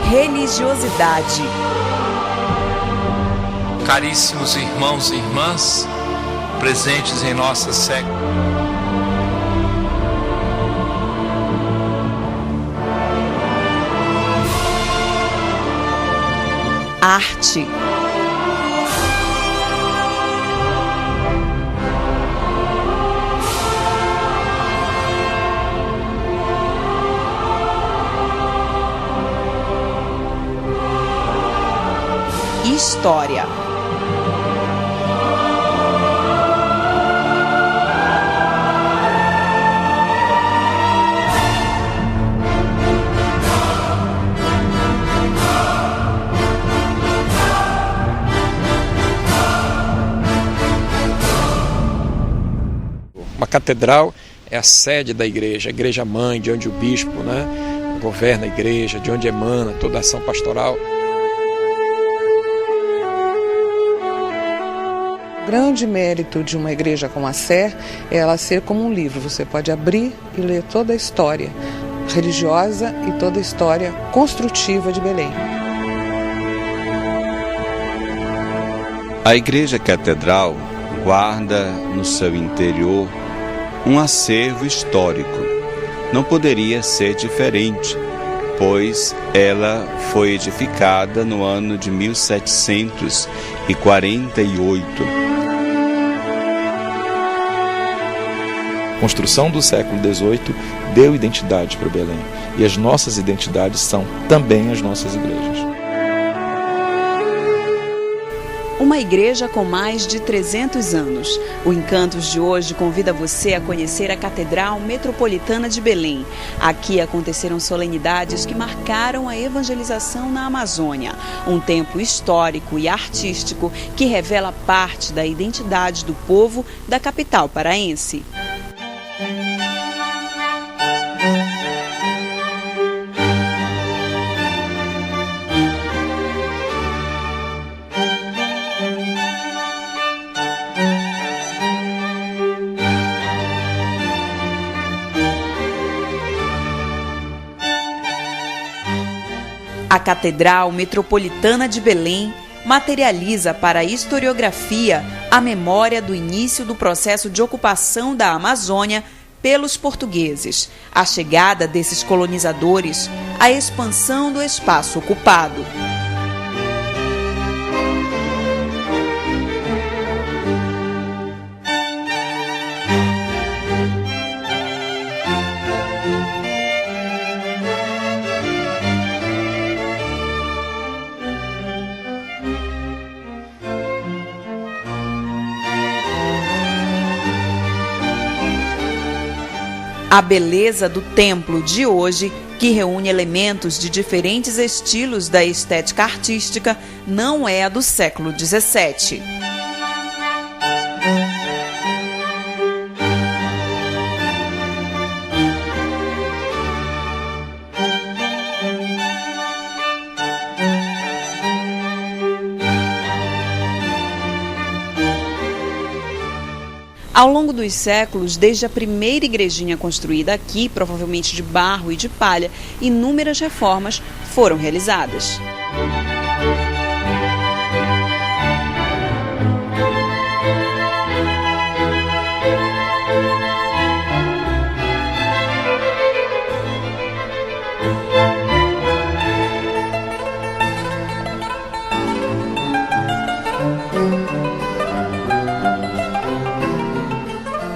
religiosidade. Caríssimos irmãos e irmãs, presentes em nossa série. Arte. História. Uma catedral é a sede da igreja, a igreja-mãe, de onde o bispo, governa a igreja, de onde emana toda a ação pastoral. O grande mérito de uma igreja como a Sé é ela ser como um livro. Você pode abrir e ler toda a história religiosa e toda a história construtiva de Belém. A Igreja Catedral guarda no seu interior um acervo histórico. Não poderia ser diferente, pois ela foi edificada no ano de 1748. A construção do século XVIII deu identidade para Belém, e as nossas identidades são também as nossas igrejas. Uma igreja com mais de 300 anos. O Encantos de hoje convida você a conhecer a Catedral Metropolitana de Belém. Aqui aconteceram solenidades que marcaram a evangelização na Amazônia. Um templo histórico e artístico que revela parte da identidade do povo da capital paraense. A Catedral Metropolitana de Belém materializa para a historiografia a memória do início do processo de ocupação da Amazônia pelos portugueses, a chegada desses colonizadores, a expansão do espaço ocupado. A beleza do templo de hoje, que reúne elementos de diferentes estilos da estética artística, não é a do século XVII. Ao longo dos séculos, desde a primeira igrejinha construída aqui, provavelmente de barro e de palha, inúmeras reformas foram realizadas.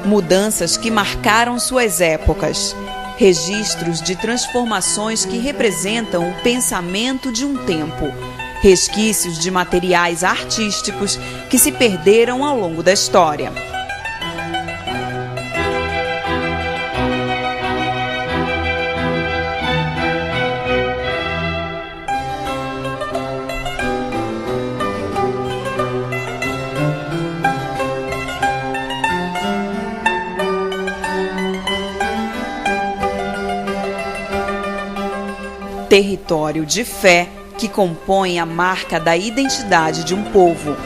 Mudanças que marcaram suas épocas, registros de transformações que representam o pensamento de um tempo, resquícios de materiais artísticos que se perderam ao longo da história. Território de fé que compõe a marca da identidade de um povo.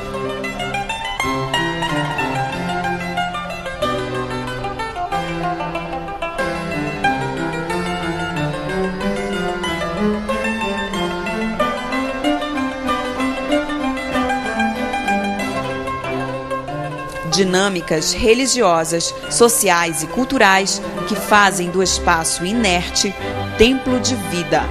dinâmicas religiosas, sociais e culturais que fazem do espaço inerte templo de vida.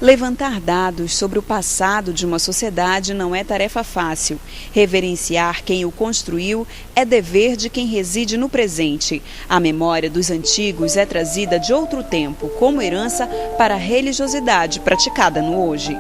Levantar dados sobre o passado de uma sociedade não é tarefa fácil. Reverenciar quem o construiu é dever de quem reside no presente. A memória dos antigos é trazida de outro tempo, como herança para a religiosidade praticada no hoje.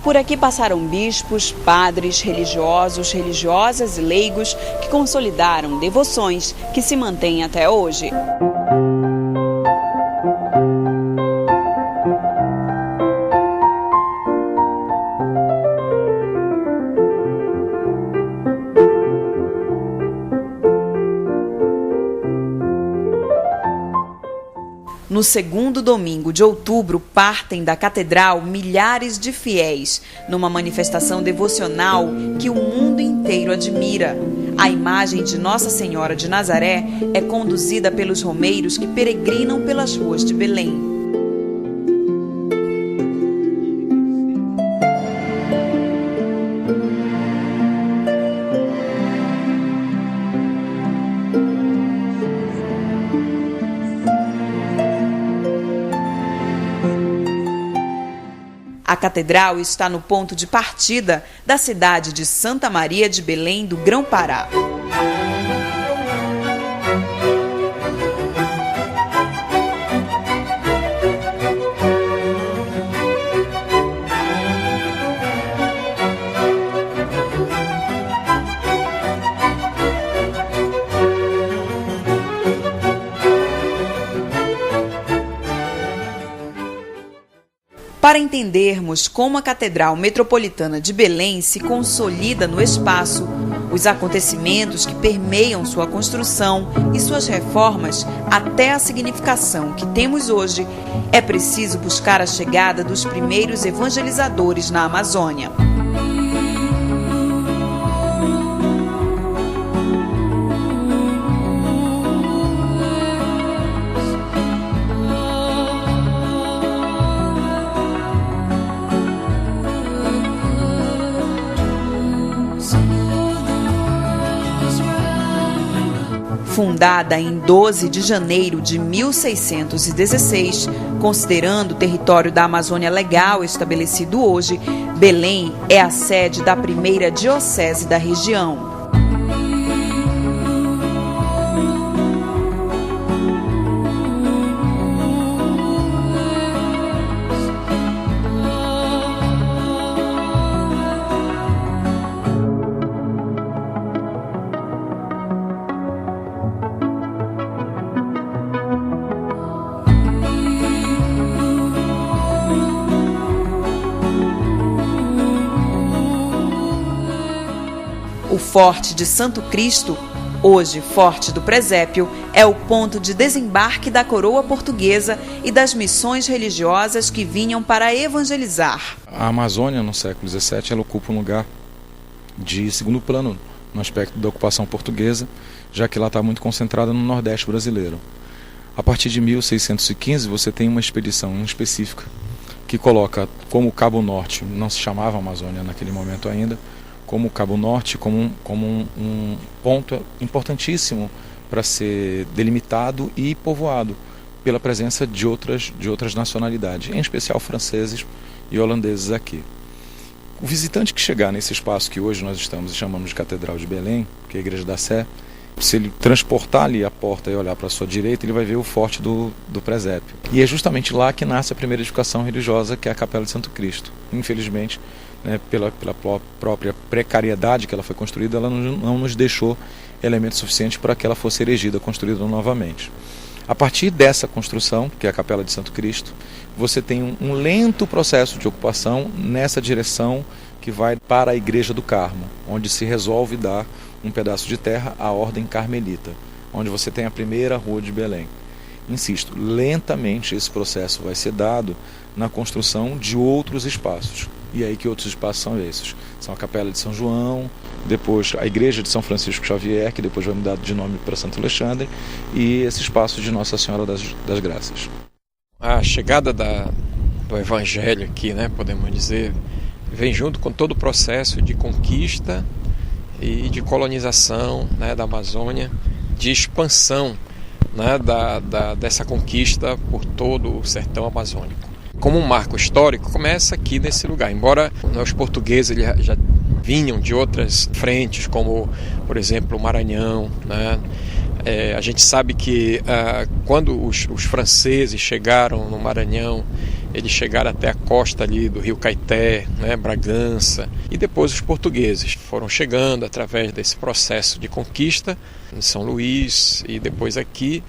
Por aqui passaram bispos, padres, religiosos, religiosas e leigos que consolidaram devoções que se mantêm até hoje. No segundo domingo de outubro, partem da catedral milhares de fiéis, numa manifestação devocional que o mundo inteiro admira. A imagem de Nossa Senhora de Nazaré é conduzida pelos romeiros que peregrinam pelas ruas de Belém. A catedral está no ponto de partida da cidade de Santa Maria de Belém do Grão-Pará. Para entendermos como a Catedral Metropolitana de Belém se consolida no espaço, os acontecimentos que permeiam sua construção e suas reformas até a significação que temos hoje, é preciso buscar a chegada dos primeiros evangelizadores na Amazônia. Fundada em 12 de janeiro de 1616, considerando o território da Amazônia Legal estabelecido hoje, Belém é a sede da primeira diocese da região. O Forte de Santo Cristo, hoje Forte do Presépio, é o ponto de desembarque da coroa portuguesa e das missões religiosas que vinham para evangelizar. A Amazônia, no século XVII, ela ocupa um lugar de segundo plano no aspecto da ocupação portuguesa, já que ela está muito concentrada no Nordeste brasileiro. A partir de 1615, você tem uma expedição específica que coloca como o Cabo Norte, não se chamava Amazônia naquele momento ainda, como o Cabo Norte, como um ponto importantíssimo para ser delimitado e povoado pela presença de outras nacionalidades, em especial franceses e holandeses aqui. O visitante que chegar nesse espaço que hoje nós estamos e chamamos de Catedral de Belém, que é a Igreja da Sé, se ele transportar ali a porta e olhar para a sua direita, ele vai ver o Forte do Presépio. E é justamente lá que nasce a primeira edificação religiosa, que é a Capela de Santo Cristo. Infelizmente, pela própria precariedade que ela foi construída, ela não nos deixou elementos suficientes para que ela fosse erigida, construída novamente. A partir dessa construção, que é a Capela de Santo Cristo, você tem um lento processo de ocupação nessa direção que vai para a Igreja do Carmo, onde se resolve dar um pedaço de terra à Ordem Carmelita, onde você tem a primeira rua de Belém. Insisto, lentamente esse processo vai ser dado na construção de outros espaços. E aí que outros espaços são esses? São a Capela de São João, depois a Igreja de São Francisco Xavier, que depois vai mudar de nome para Santo Alexandre, e esse espaço de Nossa Senhora das Graças. A chegada do Evangelho aqui, podemos dizer, vem junto com todo o processo de conquista e de colonização da Amazônia, de expansão dessa conquista por todo o sertão amazônico. Como um marco histórico, começa aqui nesse lugar. Embora os portugueses já vinham de outras frentes, como, por exemplo, o Maranhão, a gente sabe que quando os franceses chegaram no Maranhão, eles chegaram até a costa ali do Rio Caeté, Bragança, e depois os portugueses foram chegando através desse processo de conquista em São Luís e depois aqui.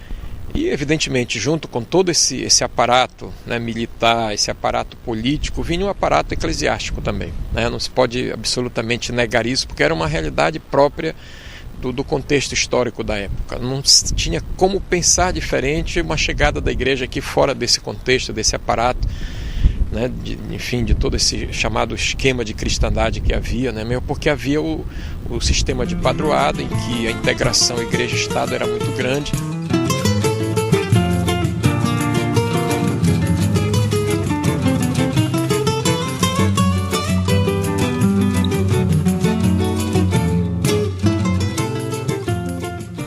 E, evidentemente, junto com todo esse aparato militar, esse aparato político, vinha um aparato eclesiástico também. Não se pode absolutamente negar isso, porque era uma realidade própria do contexto histórico da época. Não tinha como pensar diferente uma chegada da igreja aqui fora desse contexto, desse aparato, de todo esse chamado esquema de cristandade que havia, mesmo porque havia o sistema de padroado, em que a integração igreja-estado era muito grande.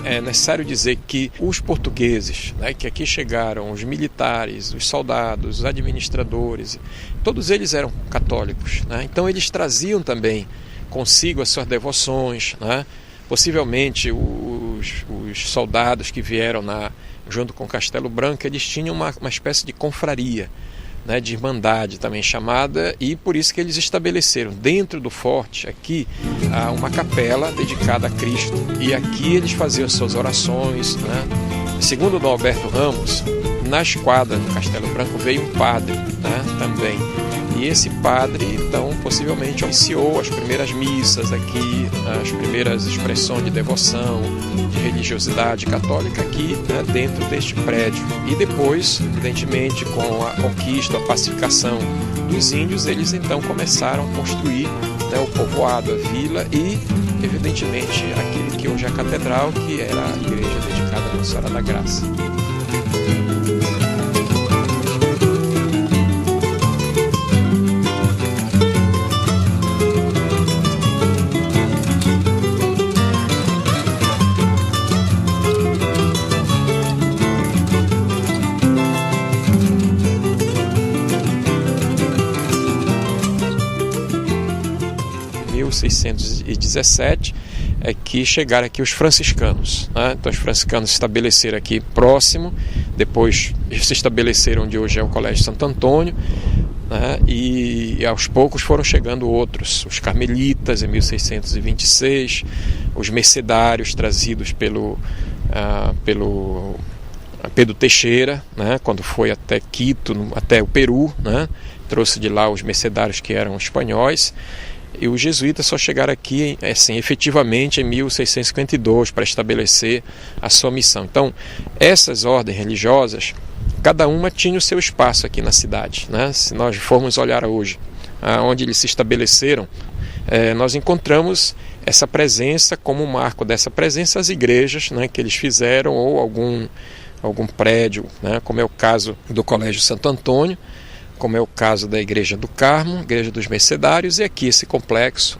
É necessário dizer que os portugueses, que aqui chegaram, os militares, os soldados, os administradores, todos eles eram católicos. Então eles traziam também consigo as suas devoções. Possivelmente os soldados que vieram junto com Castelo Branco, eles tinham uma espécie de confraria, de irmandade também chamada, e por isso que eles estabeleceram dentro do forte aqui uma capela dedicada a Cristo, e aqui eles faziam suas orações. Segundo Dom Alberto Ramos, na esquadra do Castelo Branco veio um padre também, e esse padre então possivelmente iniciou as primeiras missas aqui, as primeiras expressões de devoção, de religiosidade católica aqui dentro deste prédio. E depois, evidentemente, com a conquista, a pacificação dos índios, eles então começaram a construir o povoado, a vila e, evidentemente, aquele que hoje é a catedral, que era a igreja dedicada a Nossa Senhora da Graça. Em 1617 é que chegaram aqui os franciscanos. Então os franciscanos se estabeleceram aqui próximo, depois se estabeleceram onde hoje é o Colégio Santo Antônio, e aos poucos foram chegando outros, os carmelitas em 1626, os mercedários trazidos pelo Pedro Teixeira, quando foi até Quito, até o Peru, trouxe de lá os mercedários que eram espanhóis. E os jesuítas só chegaram aqui, efetivamente, em 1652, para estabelecer a sua missão. Então, essas ordens religiosas, cada uma tinha o seu espaço aqui na cidade. Se nós formos olhar hoje, onde eles se estabeleceram, nós encontramos essa presença, como marco dessa presença, as igrejas que eles fizeram, ou algum prédio, como é o caso do Colégio Santo Antônio, como é o caso da Igreja do Carmo, Igreja dos Mercedários, e aqui esse complexo,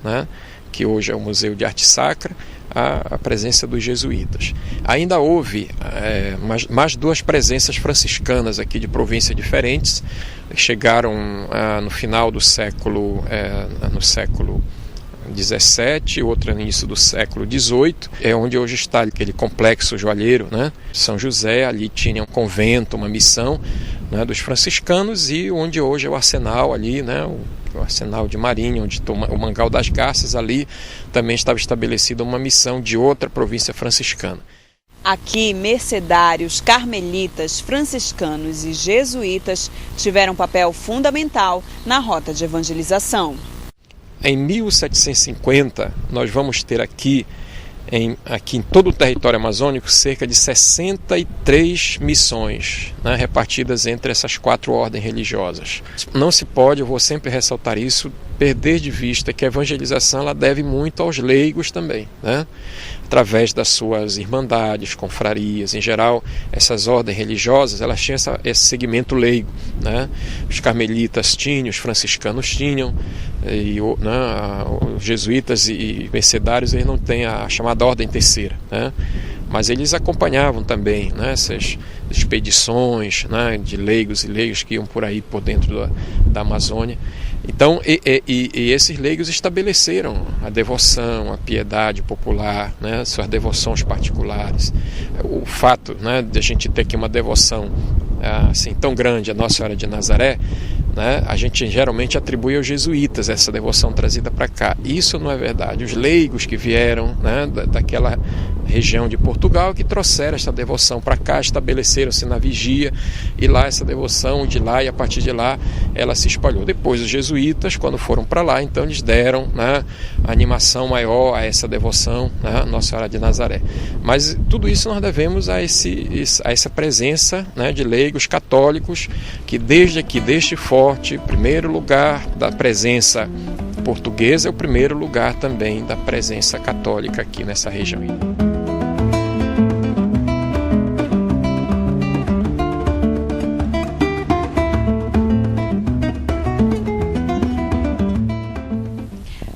que hoje é o Museu de Arte Sacra, a presença dos jesuítas. Ainda houve mais duas presenças franciscanas aqui de províncias diferentes, chegaram no final do século XVII, outra no início do século XVIII, é onde hoje está aquele complexo joalheiro, São José. Ali tinha um convento, uma missão dos franciscanos, e onde hoje é o arsenal ali, o arsenal de Marinha, onde toma o Mangal das Garças, ali também estava estabelecida uma missão de outra província franciscana. Aqui, mercedários, carmelitas, franciscanos e jesuítas tiveram um papel fundamental na rota de evangelização. Em 1750, nós vamos ter aqui em todo o território amazônico cerca de 63 missões, né, repartidas entre essas 4 ordens religiosas. Não se pode, eu vou sempre ressaltar isso, perder de vista que a evangelização ela deve muito aos leigos também, né? Através das suas irmandades, confrarias, em geral, essas ordens religiosas elas tinham esse segmento leigo, né? Os carmelitas tinham, os franciscanos tinham, e os jesuítas e mercedários eles não têm a chamada ordem terceira, né? Mas eles acompanhavam também, né, essas expedições, né, de leigos e leigos que iam por aí por dentro da Amazônia. Então, esses leigos estabeleceram a devoção, a piedade popular, né, suas devoções particulares. O fato, né, de a gente ter aqui uma devoção assim, tão grande a Nossa Senhora de Nazaré, né, a gente geralmente atribui aos jesuítas essa devoção trazida para cá. Isso não é verdade. Os leigos que vieram, né, daquela região de Portugal que trouxeram essa devoção para cá, estabeleceram-se na vigia e lá essa devoção de lá e a partir de lá ela se espalhou. Depois os jesuítas, quando foram para lá, então eles deram, né, a animação maior a essa devoção, né, Nossa Senhora de Nazaré. Mas tudo isso nós devemos a essa presença, né, de leigos católicos que desde aqui, deste forte, primeiro lugar da presença portuguesa é o primeiro lugar também da presença católica aqui nessa região.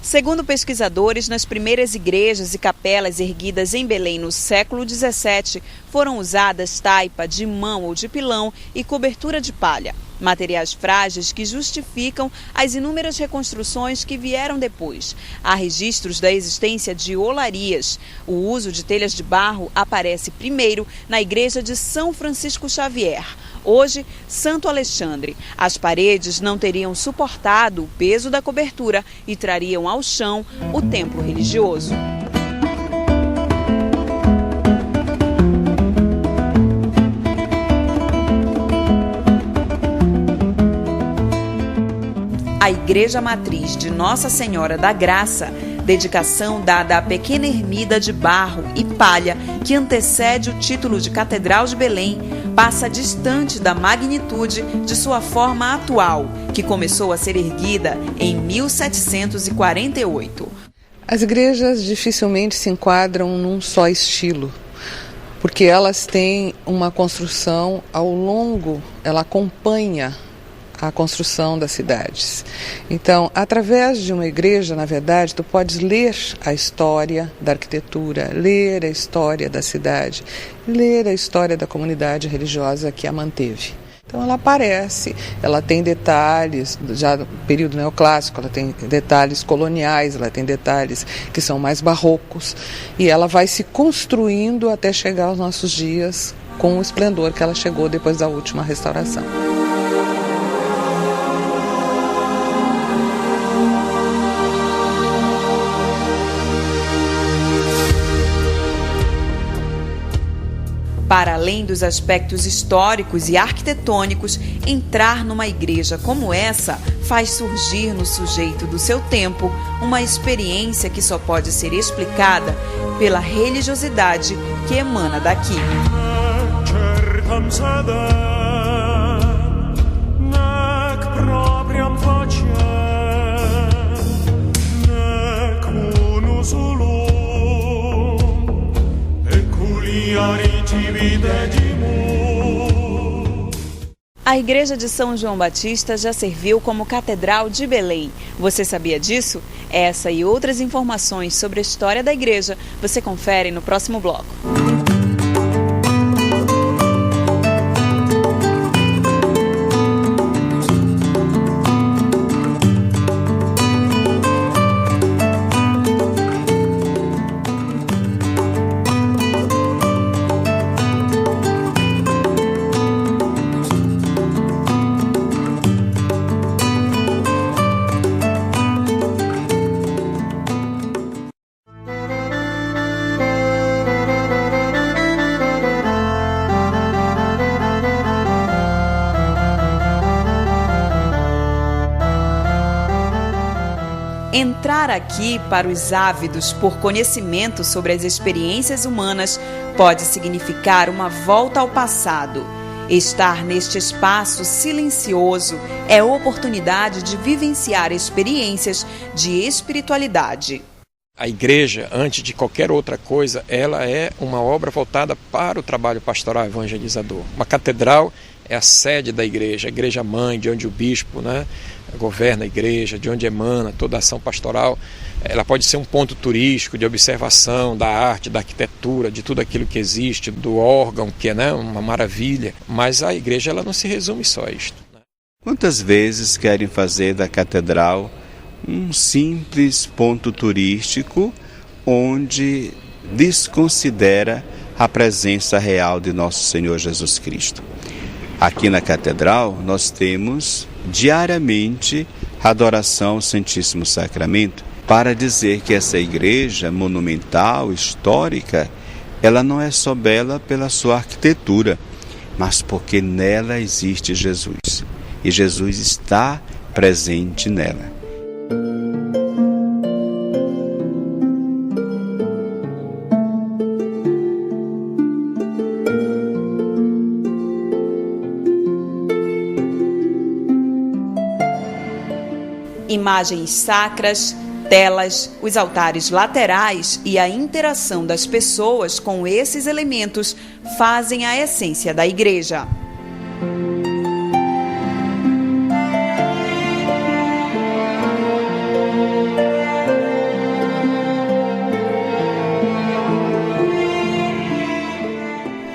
Segundo pesquisadores, nas primeiras igrejas e capelas erguidas em Belém no século XVII, foram usadas taipa de mão ou de pilão e cobertura de palha, materiais frágeis que justificam as inúmeras reconstruções que vieram depois. Há registros da existência de olarias. O uso de telhas de barro aparece primeiro na igreja de São Francisco Xavier, hoje Santo Alexandre. As paredes não teriam suportado o peso da cobertura e trariam ao chão o templo religioso. A Igreja Matriz de Nossa Senhora da Graça, dedicação dada à pequena ermida de barro e palha que antecede o título de Catedral de Belém, passa distante da magnitude de sua forma atual, que começou a ser erguida em 1748. As igrejas dificilmente se enquadram num só estilo, porque elas têm uma construção ao longo, ela acompanha a construção das cidades. Então, através de uma igreja, na verdade, tu podes ler a história da arquitetura, ler a história da cidade, ler a história da comunidade religiosa que a manteve. Então ela aparece, ela tem detalhes, já no período neoclássico, ela tem detalhes coloniais, ela tem detalhes que são mais barrocos, e ela vai se construindo até chegar aos nossos dias com o esplendor que ela chegou depois da última restauração. Para além dos aspectos históricos e arquitetônicos, entrar numa igreja como essa faz surgir no sujeito do seu tempo uma experiência que só pode ser explicada pela religiosidade que emana daqui. A igreja de São João Batista já serviu como Catedral de Belém. Você sabia disso? Essa e outras informações sobre a história da igreja você confere no próximo bloco. Entrar aqui para os ávidos por conhecimento sobre as experiências humanas pode significar uma volta ao passado. Estar neste espaço silencioso é oportunidade de vivenciar experiências de espiritualidade. A igreja, antes de qualquer outra coisa, ela é uma obra voltada para o trabalho pastoral evangelizador. Uma catedral é a sede da igreja, a igreja mãe, de onde o bispo, governa a igreja, de onde emana toda a ação pastoral. Ela pode ser um ponto turístico de observação da arte, da arquitetura, de tudo aquilo que existe, do órgão, que é uma maravilha. Mas a igreja ela não se resume só a isto. Quantas vezes querem fazer da catedral um simples ponto turístico onde desconsidera a presença real de nosso Senhor Jesus Cristo? Aqui na catedral nós temos diariamente a adoração ao Santíssimo Sacramento, para dizer que essa igreja monumental, histórica, ela não é só bela pela sua arquitetura, mas porque nela existe Jesus. E Jesus está presente nela. Imagens sacras, telas, os altares laterais e a interação das pessoas com esses elementos fazem a essência da igreja.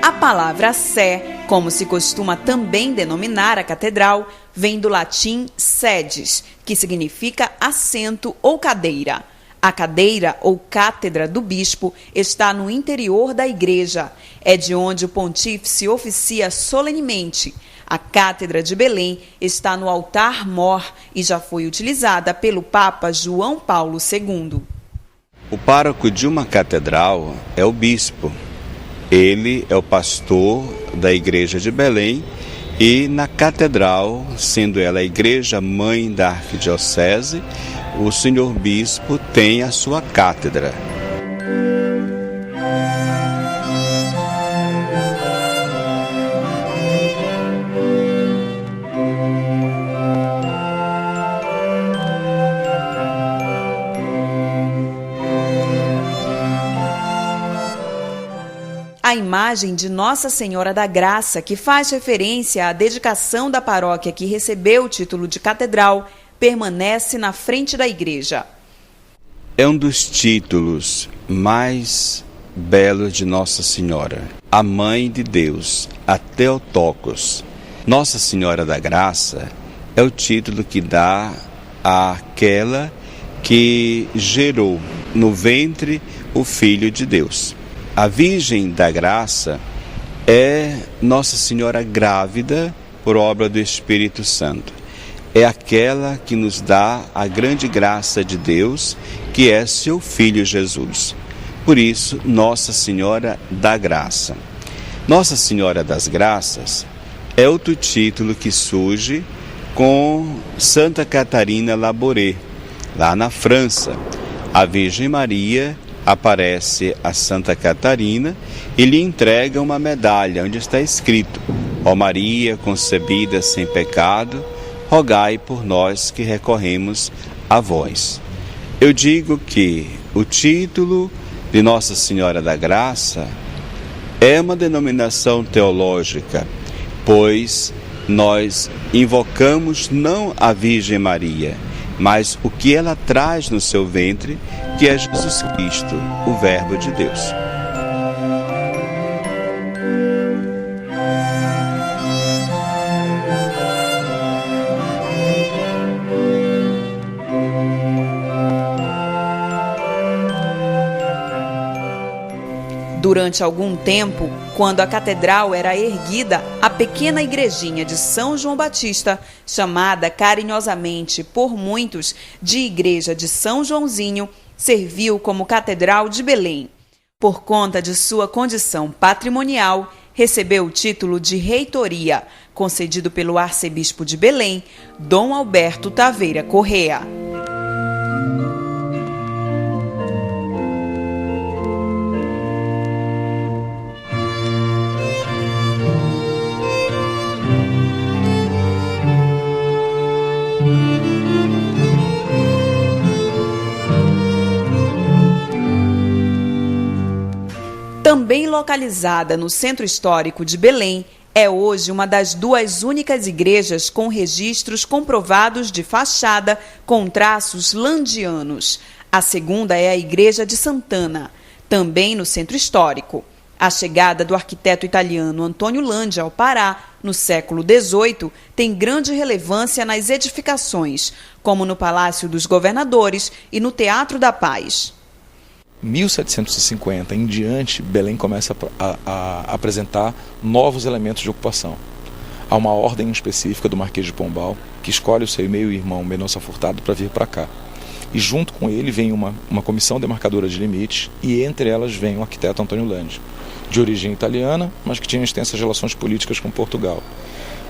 A palavra sé, como se costuma também denominar a catedral, vem do latim sedes, que significa assento ou cadeira. A cadeira ou cátedra do bispo está no interior da igreja. É de onde o pontífice oficia solenemente. A cátedra de Belém está no altar-mor e já foi utilizada pelo Papa João Paulo II. O pároco de uma catedral é o bispo. Ele é o pastor da igreja de Belém e na catedral, sendo ela a igreja mãe da arquidiocese, o senhor bispo tem a sua cátedra. A imagem de Nossa Senhora da Graça, que faz referência à dedicação da paróquia que recebeu o título de catedral, permanece na frente da igreja. É um dos títulos mais belos de Nossa Senhora, a Mãe de Deus, a Theotokos. Nossa Senhora da Graça é o título que dá àquela que gerou no ventre o Filho de Deus. A Virgem da Graça é Nossa Senhora grávida por obra do Espírito Santo. É aquela que nos dá a grande graça de Deus, que é seu Filho Jesus. Por isso, Nossa Senhora da Graça. Nossa Senhora das Graças é outro título que surge com Santa Catarina Labouré, lá na França. A Virgem Maria aparece a Santa Catarina e lhe entrega uma medalha onde está escrito: ó Maria concebida sem pecado, rogai por nós que recorremos a vós. Eu digo que o título de Nossa Senhora da Graça é uma denominação teológica, pois nós invocamos não a Virgem Maria, mas o que ela traz no seu ventre, que é Jesus Cristo, o Verbo de Deus. Durante algum tempo, quando a catedral era erguida, a pequena igrejinha de São João Batista, chamada carinhosamente por muitos de Igreja de São Joãozinho, serviu como Catedral de Belém. Por conta de sua condição patrimonial, recebeu o título de reitoria, concedido pelo arcebispo de Belém, Dom Alberto Taveira Correa. Também localizada no Centro Histórico de Belém, é hoje uma das 2 únicas igrejas com registros comprovados de fachada com traços landianos. A segunda é a Igreja de Santana, também no Centro Histórico. A chegada do arquiteto italiano Antônio Landi ao Pará, no século XVIII, tem grande relevância nas edificações, como no Palácio dos Governadores e no Teatro da Paz. 1750 em diante, Belém começa a apresentar novos elementos de ocupação. Há uma ordem específica do Marquês de Pombal, que escolhe o seu meio-irmão Mendonça Furtado para vir para cá. E junto com ele vem uma comissão demarcadora de limites, e entre elas vem o arquiteto Antônio Landi, de origem italiana, mas que tinha extensas relações políticas com Portugal.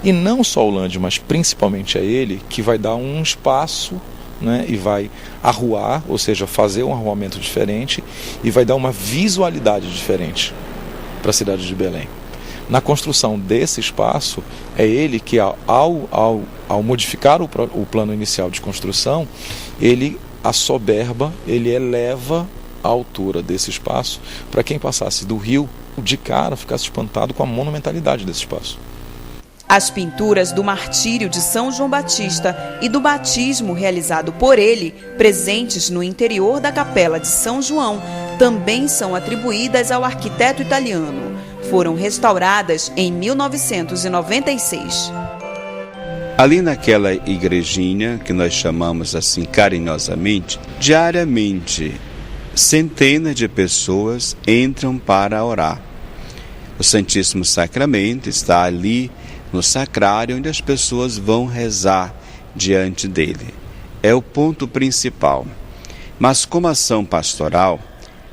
E não só o Landi, mas principalmente a ele, que vai dar um espaço, né, e vai arruar, ou seja, fazer um arruamento diferente, e vai dar uma visualidade diferente para a cidade de Belém. Na construção desse espaço, é ele que, ao modificar o plano inicial de construção, ele assoberba, ele eleva a altura desse espaço, para quem passasse do rio, de cara ficasse espantado com a monumentalidade desse espaço. As pinturas do martírio de São João Batista e do batismo realizado por ele, presentes no interior da capela de São João, também são atribuídas ao arquiteto italiano. Foram restauradas em 1996. Ali naquela igrejinha, que nós chamamos assim carinhosamente, diariamente centenas de pessoas entram para orar. O Santíssimo Sacramento está ali no sacrário, onde as pessoas vão rezar diante dele. É o ponto principal. Mas como ação pastoral,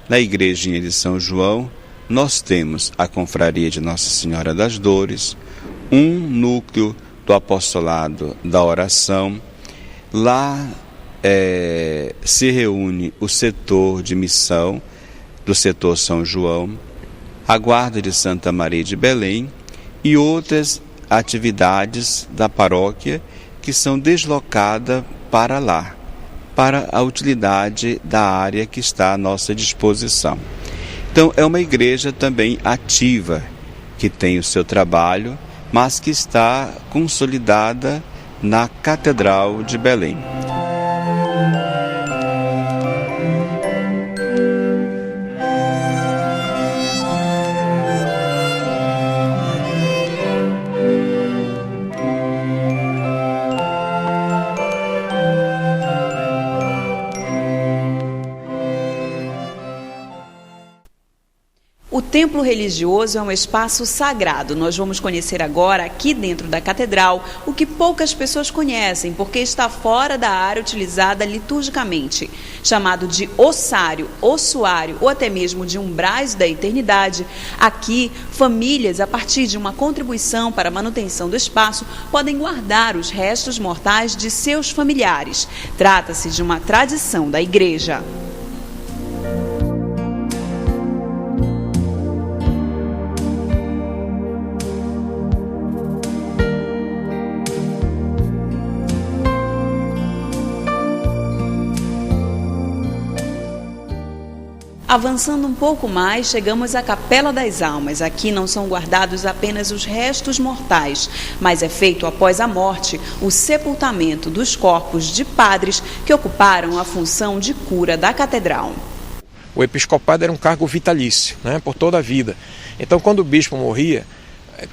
na igrejinha de São João, nós temos a confraria de Nossa Senhora das Dores, um núcleo do apostolado da oração. Lá se reúne o setor de missão do setor São João, a guarda de Santa Maria de Belém e outras atividades da paróquia que são deslocadas para lá, para a utilidade da área que está à nossa disposição. Então é uma igreja também ativa, que tem o seu trabalho, mas que está consolidada na Catedral de Belém. O templo religioso é um espaço sagrado. Nós vamos conhecer agora, aqui dentro da catedral, o que poucas pessoas conhecem, porque está fora da área utilizada liturgicamente. Chamado de ossário, ossuário ou até mesmo de umbrais da eternidade, aqui, famílias, a partir de uma contribuição para a manutenção do espaço, podem guardar os restos mortais de seus familiares. Trata-se de uma tradição da igreja. Avançando um pouco mais, chegamos à Capela das Almas. Aqui não são guardados apenas os restos mortais, mas é feito após a morte o sepultamento dos corpos de padres que ocuparam a função de cura da catedral. O episcopado era um cargo vitalício, né, por toda a vida. Então, quando o bispo morria,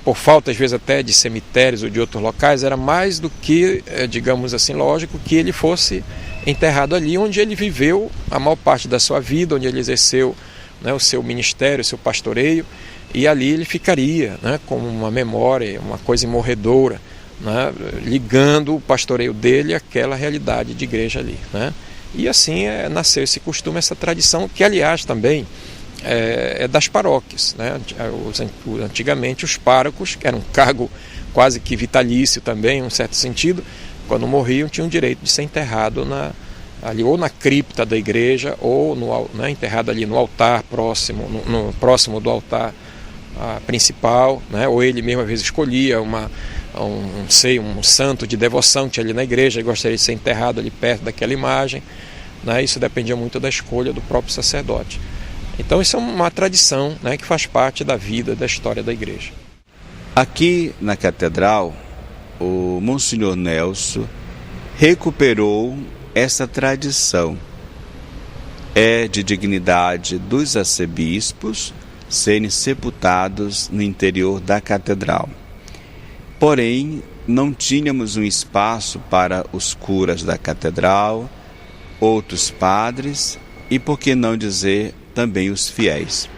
por falta às vezes até de cemitérios ou de outros locais, era mais do que, digamos assim, lógico que ele fosse enterrado ali onde ele viveu a maior parte da sua vida, onde ele exerceu, né, o seu ministério, o seu pastoreio, e ali ele ficaria, né, como uma memória, uma coisa imorredoura, né, ligando o pastoreio dele àquela realidade de igreja ali, né? E assim nasceu esse costume, essa tradição, que aliás também é das paróquias, né? Antigamente os párocos, que era um cargo quase que vitalício também, em um certo sentido, quando morriam tinham o direito de ser enterrado ali, ou na cripta da igreja, ou né, enterrado ali no altar próximo do altar principal, né? Ou ele mesmo às vezes escolhia um santo de devoção que tinha ali na igreja e gostaria de ser enterrado ali perto daquela imagem, né? Isso dependia muito da escolha do próprio sacerdote. Então isso é uma tradição, né, que faz parte da vida, da história da igreja. Aqui na catedral, o Monsenhor Nelson recuperou essa tradição. É de dignidade dos arcebispos serem sepultados no interior da catedral. Porém, não tínhamos um espaço para os curas da catedral, outros padres e, por que não dizer, também os fiéis.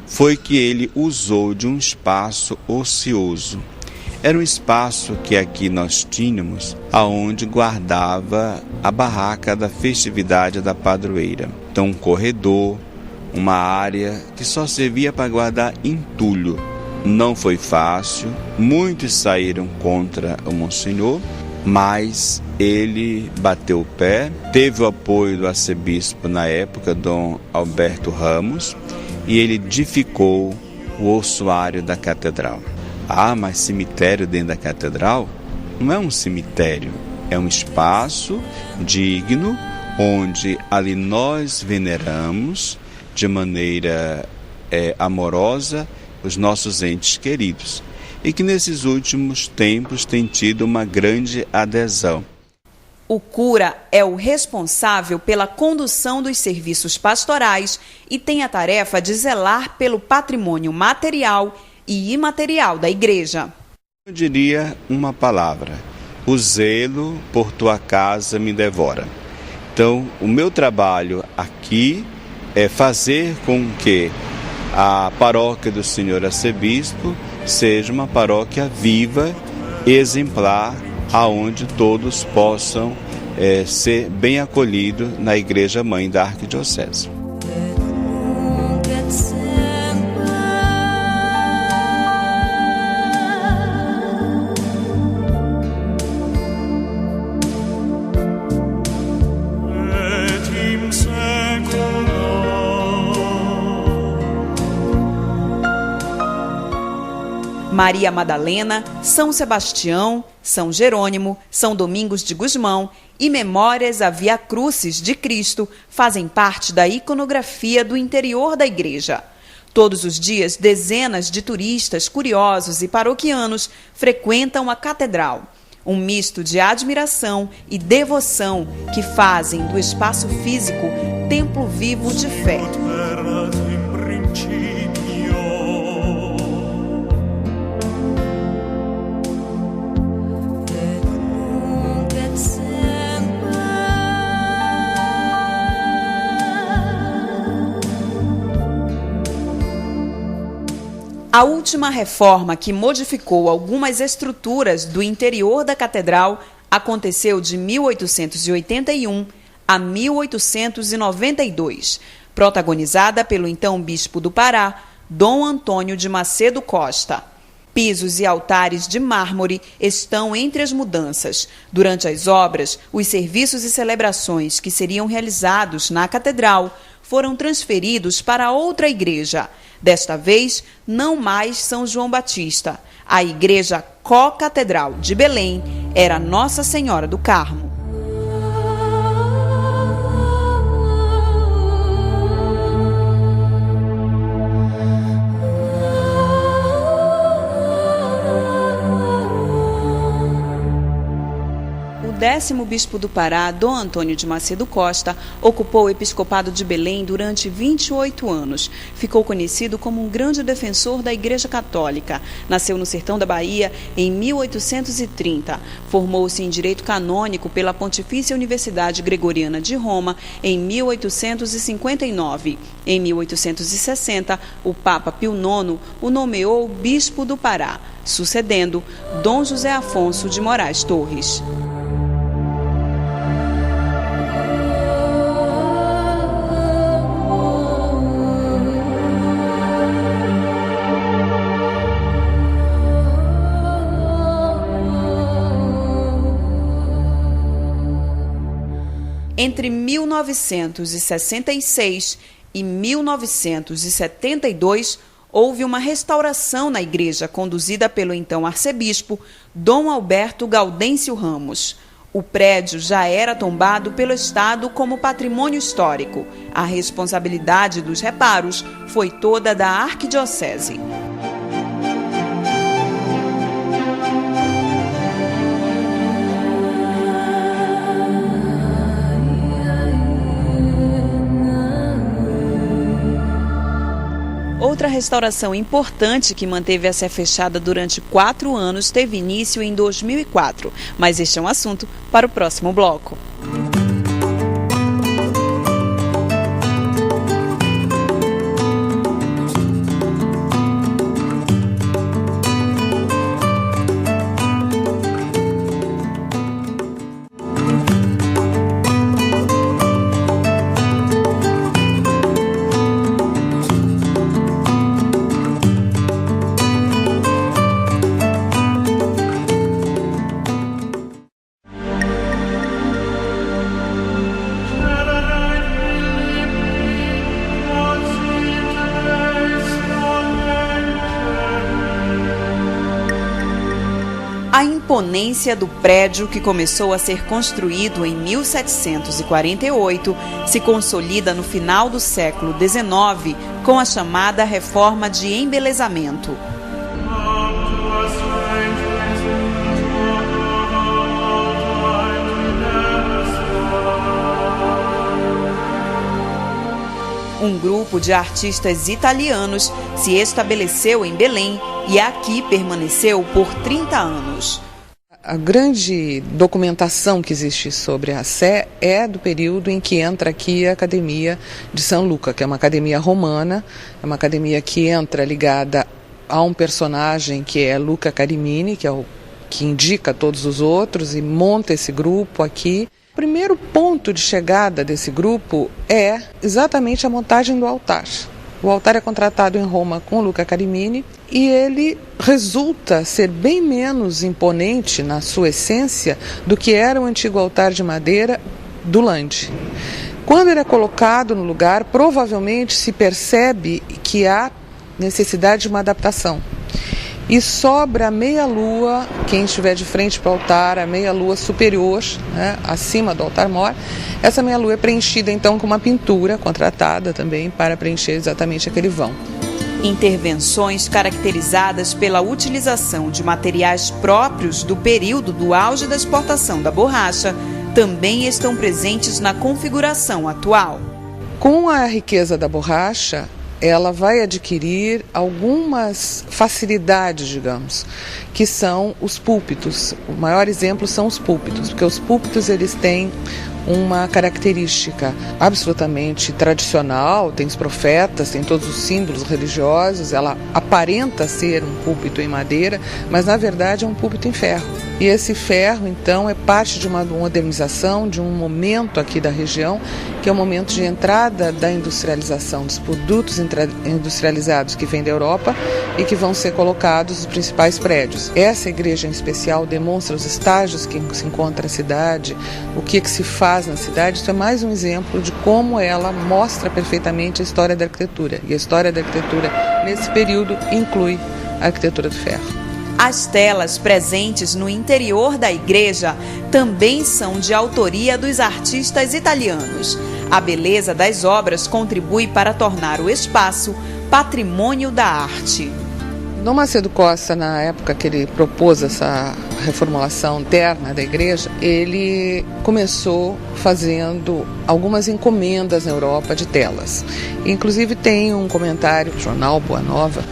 Foi que ele usou de um espaço ocioso. Era um espaço que aqui nós tínhamos, aonde guardava a barraca da festividade da padroeira. Então, um corredor, uma área que só servia para guardar entulho. Não foi fácil, muitos saíram contra o Monsenhor, mas ele bateu o pé, teve o apoio do arcebispo na época, Dom Alberto Ramos, e ele edificou o ossuário da catedral. Ah, mas cemitério dentro da catedral? Não é um cemitério, é um espaço digno, onde ali nós veneramos de maneira amorosa os nossos entes queridos, e que nesses últimos tempos tem tido uma grande adesão. O cura é o responsável pela condução dos serviços pastorais e tem a tarefa de zelar pelo patrimônio material e imaterial da igreja. Eu diria uma palavra: o zelo por tua casa me devora. Então, o meu trabalho aqui é fazer com que a paróquia do Senhor Arcebispo seja uma paróquia viva, exemplar, aonde todos possam ser bem acolhidos na Igreja Mãe da Arquidiocese. Maria Madalena, São Sebastião, São Jerônimo, São Domingos de Gusmão e Memórias a Via Crucis de Cristo fazem parte da iconografia do interior da igreja. Todos os dias, dezenas de turistas, curiosos e paroquianos frequentam a catedral. Um misto de admiração e devoção que fazem do espaço físico templo vivo de fé. A última reforma que modificou algumas estruturas do interior da catedral aconteceu de 1881 a 1892, protagonizada pelo então bispo do Pará, Dom Antônio de Macedo Costa. Pisos e altares de mármore estão entre as mudanças. Durante as obras, os serviços e celebrações que seriam realizados na catedral foram transferidos para outra igreja. Desta vez, não mais São João Batista. A igreja co-catedral de Belém era Nossa Senhora do Carmo. O 10º bispo do Pará, Dom Antônio de Macedo Costa, ocupou o episcopado de Belém durante 28 anos. Ficou conhecido como um grande defensor da Igreja Católica. Nasceu no sertão da Bahia em 1830. Formou-se em Direito Canônico pela Pontifícia Universidade Gregoriana de Roma em 1859. Em 1860, o Papa Pio IX o nomeou bispo do Pará, sucedendo Dom José Afonso de Moraes Torres. Entre 1966 e 1972, houve uma restauração na igreja conduzida pelo então arcebispo Dom Alberto Gaudêncio Ramos. O prédio já era tombado pelo Estado como patrimônio histórico. A responsabilidade dos reparos foi toda da Arquidiocese. Outra restauração importante que manteve a Sé fechada durante 4 anos teve início em 2004, mas este é um assunto para o próximo bloco. A imponência do prédio, que começou a ser construído em 1748, se consolida no final do século XIX com a chamada Reforma de Embelezamento. Um grupo de artistas italianos se estabeleceu em Belém e aqui permaneceu por 30 anos. A grande documentação que existe sobre a Sé é do período em que entra aqui a Academia de São Luca, que é uma academia romana, é uma academia que entra ligada a um personagem que é Luca Carimini, que é o que indica todos os outros e monta esse grupo aqui. O primeiro ponto de chegada desse grupo é exatamente a montagem do altar. O altar é contratado em Roma com Luca Carimini e ele resulta ser bem menos imponente na sua essência do que era o antigo altar de madeira do Landi. Quando ele é colocado no lugar, provavelmente se percebe que há necessidade de uma adaptação. E sobra a meia-lua, quem estiver de frente para o altar, a meia-lua superior, né, acima do altar-mor. Essa meia-lua é preenchida então com uma pintura contratada também para preencher exatamente aquele vão. Intervenções caracterizadas pela utilização de materiais próprios do período do auge da exportação da borracha também estão presentes na configuração atual. Com a riqueza da borracha, ela vai adquirir algumas facilidades, digamos, que são os púlpitos. O maior exemplo são os púlpitos, porque os púlpitos eles têm uma característica absolutamente tradicional, tem os profetas, tem todos os símbolos religiosos, ela aparenta ser um púlpito em madeira, mas na verdade é um púlpito em ferro. E esse ferro, então, é parte de uma modernização, de um momento aqui da região, que é o momento de entrada da industrialização dos produtos industrializados que vêm da Europa e que vão ser colocados nos principais prédios. Essa igreja em especial demonstra os estágios que se encontra a cidade, o que se faz na cidade. Isso é mais um exemplo de como ela mostra perfeitamente a história da arquitetura. E a história da arquitetura nesse período inclui a arquitetura do ferro. As telas presentes no interior da igreja também são de autoria dos artistas italianos. A beleza das obras contribui para tornar o espaço patrimônio da arte. Dom Macedo Costa, na época que ele propôs essa reformulação interna da igreja, ele começou fazendo algumas encomendas na Europa de telas. Inclusive tem um comentário do jornal Boa Nova,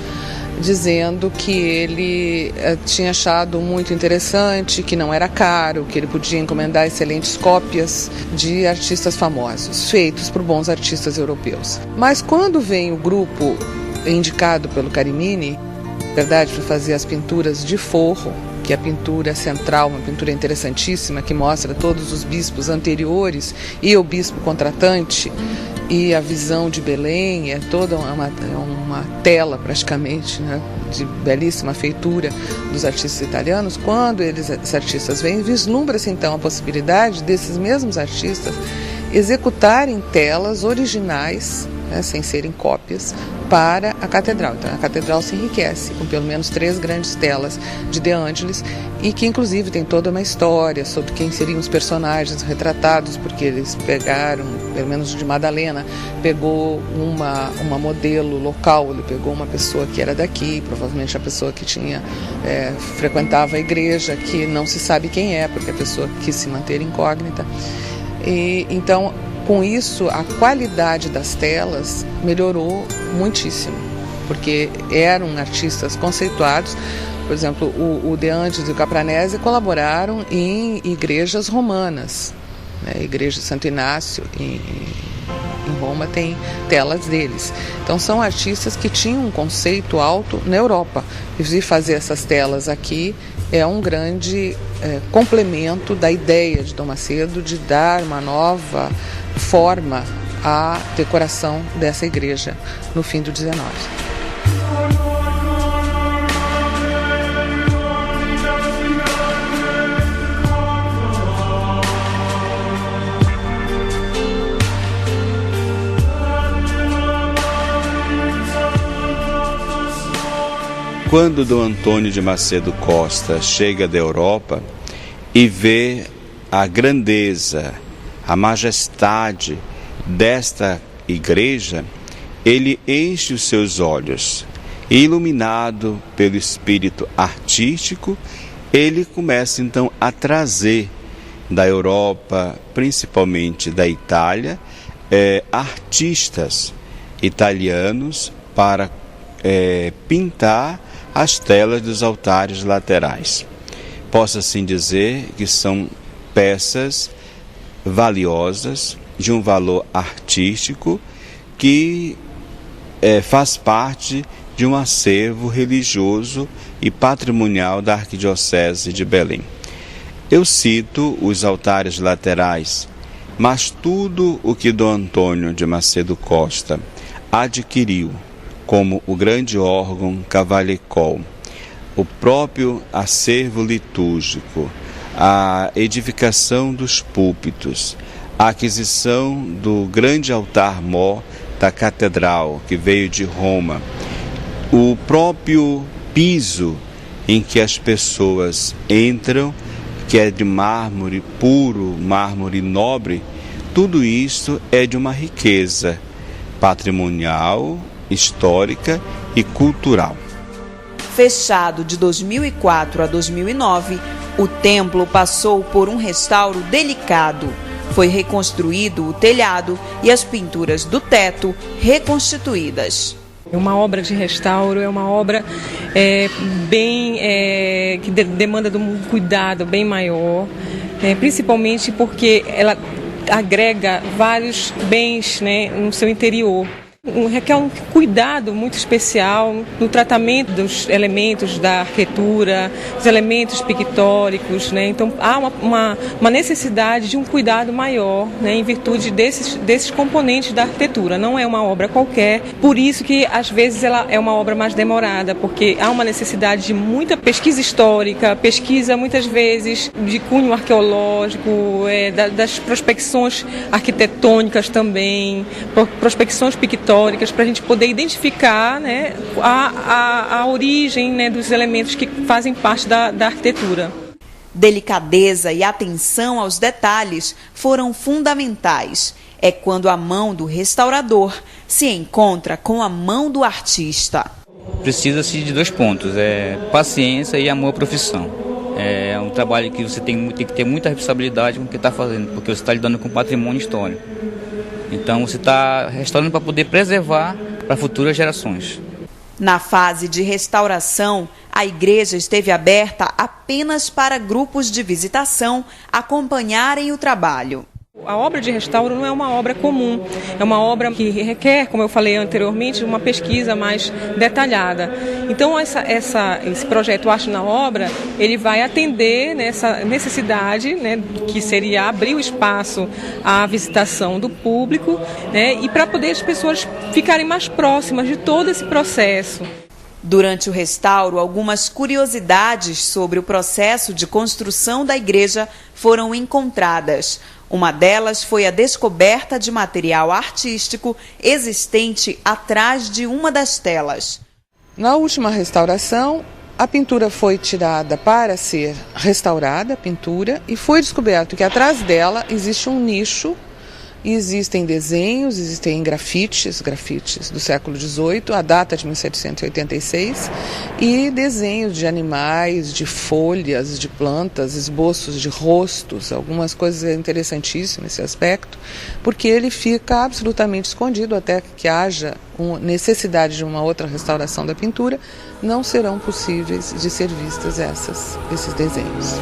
dizendo que ele tinha achado muito interessante, que não era caro, que ele podia encomendar excelentes cópias de artistas famosos, feitos por bons artistas europeus. Mas quando vem o grupo indicado pelo Carimini, verdade, para fazer as pinturas de forro, que é a pintura central, uma pintura interessantíssima, que mostra todos os bispos anteriores e o bispo contratante, e a visão de Belém, é toda uma tela praticamente, né, de belíssima feitura dos artistas italianos. Quando esses artistas vêm, vislumbra-se então a possibilidade desses mesmos artistas executarem telas originais né, sem serem cópias, para a catedral. Então a catedral se enriquece com pelo menos 3 grandes telas de De Angelis, e que inclusive tem toda uma história sobre quem seriam os personagens retratados, porque eles pegaram, pelo menos de Madalena, pegou uma modelo local, ele pegou uma pessoa que era daqui, provavelmente a pessoa que frequentava a igreja, que não se sabe quem é, porque a pessoa quis se manter incógnita. E então, com isso, a qualidade das telas melhorou muitíssimo, porque eram artistas conceituados. Por exemplo, o De Angelis e o Capranese colaboraram em igrejas romanas, né? A igreja de Santo Inácio em Roma tem telas deles. Então são artistas que tinham um conceito alto na Europa. E fazer essas telas aqui é um grande complemento da ideia de Dom Macedo de dar uma nova forma à decoração dessa igreja no fim do 19. Quando Dom Antônio de Macedo Costa chega da Europa e vê a grandeza, a majestade desta igreja, ele enche os seus olhos. Iluminado pelo espírito artístico, ele começa então a trazer da Europa, principalmente da Itália, artistas italianos para pintar as telas dos altares laterais. Posso assim dizer que são peças valiosas, de um valor artístico, que faz parte de um acervo religioso e patrimonial da Arquidiocese de Belém. Eu cito os altares laterais, mas tudo o que Dom Antônio de Macedo Costa adquiriu, como o grande órgão cavalecol, o próprio acervo litúrgico, a edificação dos púlpitos, a aquisição do grande altar-mor da catedral, que veio de Roma, o próprio piso em que as pessoas entram, que é de mármore puro, mármore nobre, tudo isso é de uma riqueza patrimonial, histórica e cultural. Fechado de 2004 a 2009, o templo passou por um restauro delicado. Foi reconstruído o telhado e as pinturas do teto reconstituídas. Uma obra de restauro é uma obra que demanda de um cuidado bem maior, principalmente porque ela agrega vários bens, né, no seu interior. Requer um cuidado muito especial no tratamento dos elementos da arquitetura, dos elementos pictóricos, né? Então há uma necessidade de um cuidado maior, né, em virtude desses componentes da arquitetura. Não é uma obra qualquer, por isso que às vezes ela é uma obra mais demorada, porque há uma necessidade de muita pesquisa histórica, pesquisa muitas vezes de cunho arqueológico, das prospecções arquitetônicas também, prospecções pictóricas, para a gente poder identificar, né, a origem, né, dos elementos que fazem parte da arquitetura. Delicadeza e atenção aos detalhes foram fundamentais. É quando a mão do restaurador se encontra com a mão do artista. Precisa-se de 2 pontos, paciência e amor à profissão. É um trabalho que você tem que ter muita responsabilidade com o que está fazendo, porque você está lidando com patrimônio histórico. Então você está restaurando para poder preservar para futuras gerações. Na fase de restauração, a igreja esteve aberta apenas para grupos de visitação acompanharem o trabalho. A obra de restauro não é uma obra comum, é uma obra que requer, como eu falei anteriormente, uma pesquisa mais detalhada. Então esse projeto Arte na Obra, ele vai atender nessa necessidade, né, que seria abrir o espaço à visitação do público, né, e para poder as pessoas ficarem mais próximas de todo esse processo. Durante o restauro, algumas curiosidades sobre o processo de construção da igreja foram encontradas. Uma delas foi a descoberta de material artístico existente atrás de uma das telas. Na última restauração, a pintura foi tirada para ser restaurada, a pintura, e foi descoberto que atrás dela existe um nicho. Existem desenhos, existem grafites do século XVIII, a data de 1786, e desenhos de animais, de folhas, de plantas, esboços de rostos, algumas coisas interessantíssimas nesse aspecto, porque ele fica absolutamente escondido até que haja necessidade de uma outra restauração da pintura, não serão possíveis de ser vistas esses desenhos.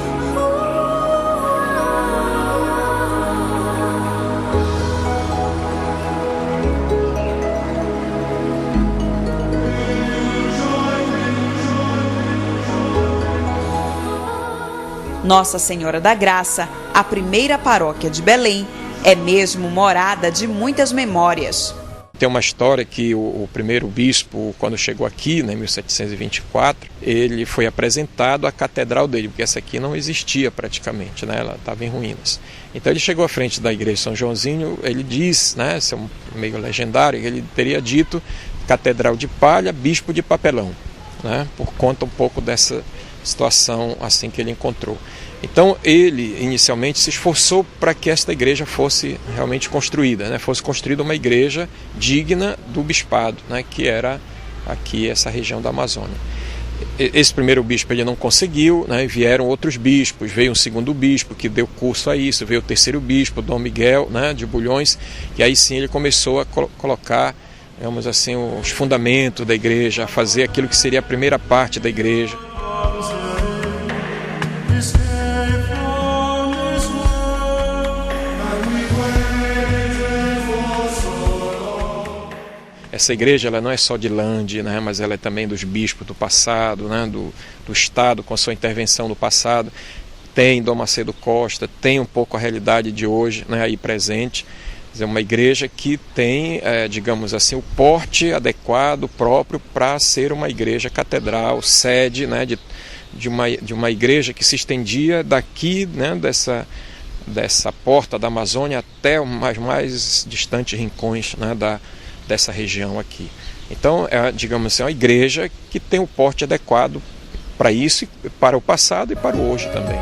Nossa Senhora da Graça, a primeira paróquia de Belém, é mesmo morada de muitas memórias. Tem uma história que o primeiro bispo, quando chegou aqui, em 1724, ele foi apresentado à catedral dele, porque essa aqui não existia praticamente, né? Ela estava em ruínas. Então ele chegou à frente da igreja de São Joãozinho, ele diz, né, isso é um meio legendário, ele teria dito catedral de palha, bispo de papelão, né? Por conta um pouco dessa situação assim que ele encontrou. Então ele inicialmente se esforçou para que esta igreja fosse realmente construída, né? Fosse construída uma igreja digna do bispado, né? Que era aqui essa região da Amazônia. Esse primeiro bispo ele não conseguiu, né? Vieram outros bispos, veio um segundo bispo que deu curso a isso, veio o terceiro bispo, Dom Miguel, né? De Bulhões, e aí sim ele começou a colocar, digamos assim, os fundamentos da igreja, a fazer aquilo que seria a primeira parte da igreja. Essa igreja ela não é só de Lande, né, mas ela é também dos bispos do passado, né, do Estado com a sua intervenção no passado. Tem Dom Macedo Costa, tem um pouco a realidade de hoje, né, aí presente. Quer dizer, uma igreja que tem, digamos assim, o porte adequado próprio para ser uma igreja catedral, sede, né, de uma igreja que se estendia daqui, né, dessa porta da Amazônia até os mais distantes rincões, né, dessa região aqui. Então, digamos assim, uma igreja que tem o porte adequado para isso, para o passado e para o hoje também.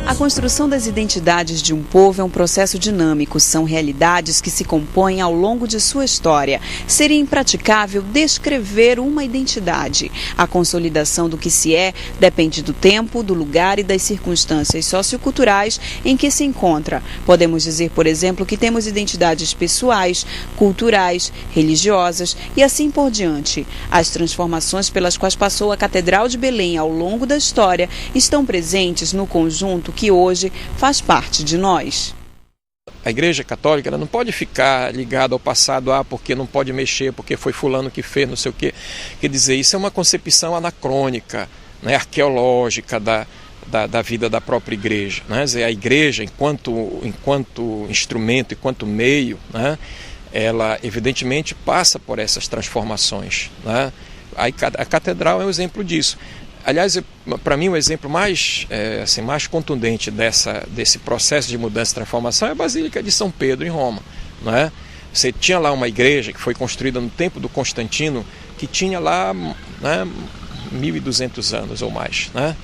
A construção das identidades de um povo é um processo dinâmico, são realidades que se compõem ao longo de sua história. Seria impraticável descrever uma identidade. A consolidação do que se é depende do tempo, do lugar e das circunstâncias socioculturais em que se encontra. Podemos dizer, por exemplo, que temos identidades pessoais, culturais, religiosas e assim por diante. As transformações pelas quais passou a Catedral de Belém ao longo da história estão presentes no conjunto que hoje faz parte de nós. A Igreja Católica ela não pode ficar ligada ao passado, porque não pode mexer, porque foi fulano que fez, não sei o quê. Quer dizer, isso é uma concepção anacrônica, né, arqueológica da vida da própria Igreja. Né? Quer dizer, a Igreja, enquanto instrumento, enquanto meio, né, ela evidentemente passa por essas transformações. Né? A Catedral é um exemplo disso. Aliás, para mim o exemplo mais contundente desse processo de mudança e transformação é a Basílica de São Pedro em Roma. Não é? Você tinha lá uma igreja que foi construída no tempo do Constantino, que tinha lá, né, 1.200 anos ou mais. Né?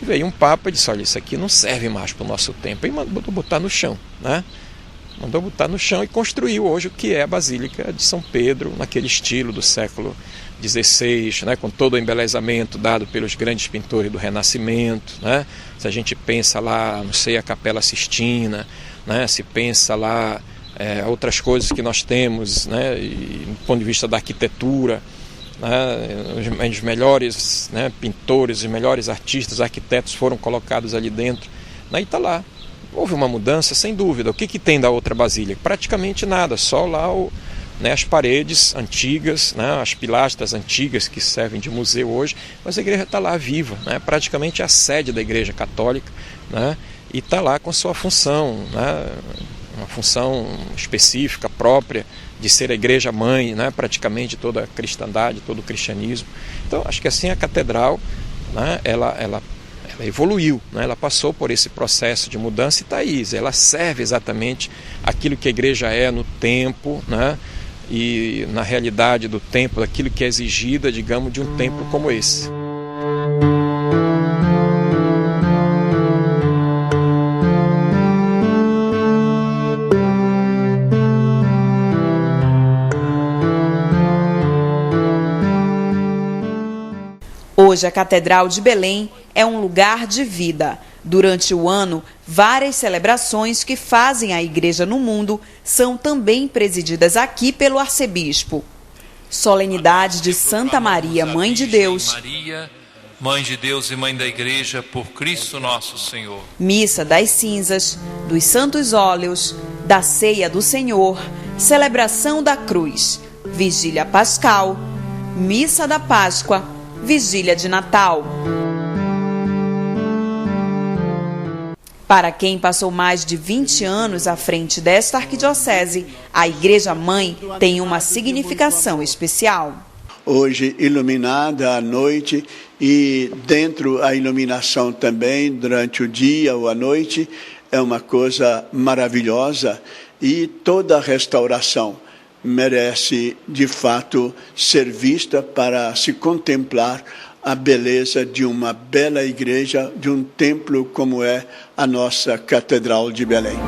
E veio um Papa e disse, olha, isso aqui não serve mais para o nosso tempo, e mandou botar no chão. Né? Mandou botar no chão e construiu hoje o que é a Basílica de São Pedro, naquele estilo do século XVI, né, com todo o embelezamento dado pelos grandes pintores do Renascimento. Né? Se a gente pensa lá, não sei, a Capela Sistina, né, se pensa lá outras coisas que nós temos, né, e, do ponto de vista da arquitetura, né, os melhores, né, pintores, os melhores artistas, arquitetos foram colocados ali dentro. Né, e está lá. Houve uma mudança, sem dúvida. O que tem da outra Basílica? Praticamente nada, só lá as paredes antigas, né, as pilastras antigas que servem de museu hoje, mas a igreja está lá viva, né, praticamente a sede da Igreja Católica. Né, e está lá com sua função, né? Uma função específica, própria, de ser a igreja mãe, né? Praticamente toda a cristandade, todo o cristianismo. Então, acho que assim a catedral, né? ela evoluiu, né? Ela passou por esse processo de mudança e está aí. Ela serve exatamente aquilo que a igreja é no tempo, né? E na realidade do tempo, daquilo que é exigida, digamos, de um templo como esse. Hoje, a Catedral de Belém é um lugar de vida. Durante o ano, várias celebrações que fazem a igreja no mundo são também presididas aqui pelo arcebispo. Solenidade de Santa Maria, Mãe de Deus. Maria, Mãe de Deus e Mãe da Igreja, por Cristo nosso Senhor. Missa das cinzas, dos santos óleos, da ceia do Senhor, celebração da cruz, vigília pascal, missa da Páscoa, vigília de Natal. Para quem passou mais de 20 anos à frente desta arquidiocese, a Igreja Mãe tem uma significação especial. Hoje iluminada à noite e dentro a iluminação também durante o dia ou à noite é uma coisa maravilhosa e toda a restauração merece de fato ser vista para se contemplar a beleza de uma bela igreja, de um templo como é a nossa Catedral de Belém.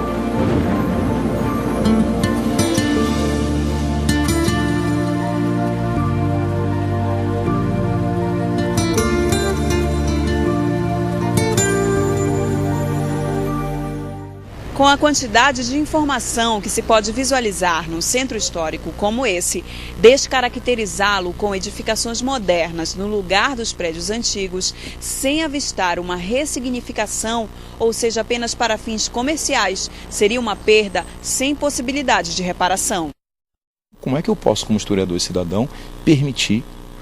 Com a quantidade de informação que se pode visualizar num centro histórico como esse, descaracterizá-lo com edificações modernas no lugar dos prédios antigos, sem avistar uma ressignificação, ou seja, apenas para fins comerciais, seria uma perda sem possibilidade de reparação. Como é que eu posso, como historiador e cidadão,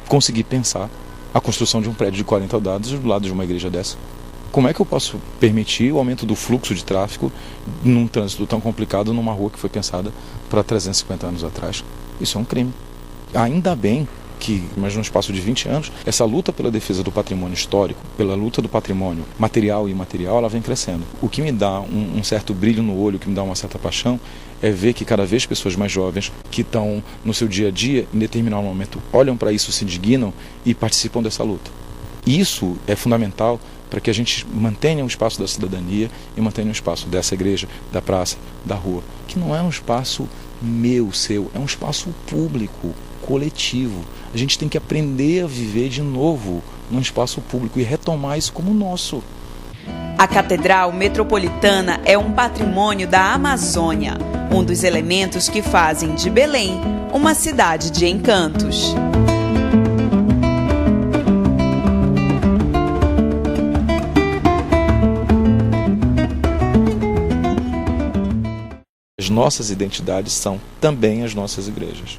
conseguir pensar a construção de um prédio de 40 andares do lado de uma igreja dessa? Como é que eu posso permitir o aumento do fluxo de tráfego num trânsito tão complicado numa rua que foi pensada para 350 anos atrás? Isso é um crime. Ainda bem que, mas num espaço de 20 anos, essa luta pela defesa do patrimônio histórico, pela luta do patrimônio material e imaterial, ela vem crescendo. O que me dá um certo brilho no olho, o que me dá uma certa paixão, é ver que cada vez pessoas mais jovens que estão no seu dia a dia, em determinado momento, olham para isso, se indignam e participam dessa luta. Isso é fundamental para que a gente mantenha o espaço da cidadania e mantenha o espaço dessa igreja, da praça, da rua, que não é um espaço meu, seu, é um espaço público, coletivo. A gente tem que aprender a viver de novo num espaço público e retomar isso como nosso. A Catedral Metropolitana é um patrimônio da Amazônia, um dos elementos que fazem de Belém uma cidade de encantos. As nossas identidades são também as nossas igrejas.